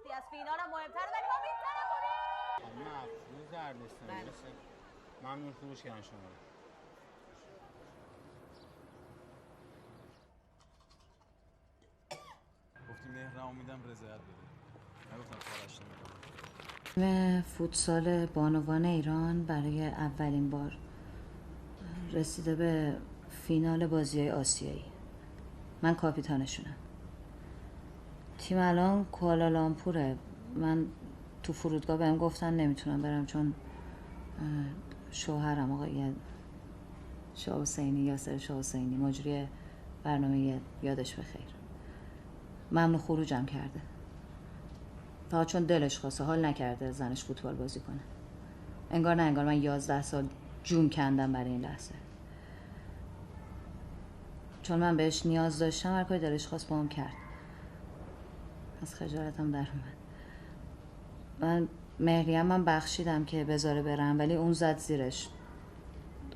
وقتی از فینال هم مهمتره ولی ما میتره کنیم. نه افروز اردستانی مثل ممنون فروش کردن شما رو. گفتی مهر امیدم رضایت بده، نگفتم کارش نمیکنم. تیم فوتسال بانوان ایران برای اولین بار رسیده به فینال بازی‌های آسیایی. من کاپیتانشونم. تیم الان کوالالامپوره. من تو فرودگاه بهم گفتن نمیتونم برم چون شوهرم آقای شاه حسینی، یاسر شاه حسینی، مجری برنامه یادش بخیر، ممنوع خروجم کرده. فقط چون دلش خواسته، حال نکرده زنش فوتبال بازی کنه. انگار نه انگار من 11 سال جون کندم برای این لحظه. چون من بهش نیاز داشتم هر کاری دلش خواست با هم کرد. از خجالتم در اومد. من مهریم من بخشیدم که بذاره برم ولی اون زد زیرش.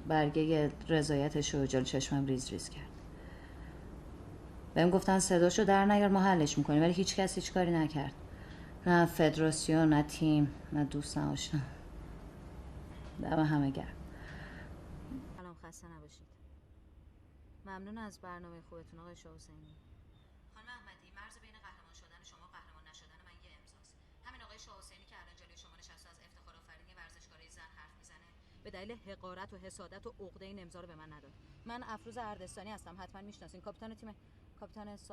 برگه رضایتش رو جلو چشمم ریز ریز کرد. بهم گفتن صداشو در نیار ما حلش میکنیم ولی هیچ کس هیچ کاری نکرد. نه فدراسیون، نه تیم، نه دوست، نه آشنا. دم همه گرم. سلام، خسته نباشید. ممنون از برنامه خوبتون آقای شاه حسینی. خانم احمدی، مرز بین قهرمان شدن شما و قهرمان نشدن من یه امضاست. همین آقای شاه حسینی که الان جلوی شما نشسته از افتخار آفرینی ورزشکارای زن حرف میزنه به دلیل حقارت و حسادت و عقده این امضا رو به من نداد. من افروز اردستانی هستم، حتما میشناسین. کاپیتان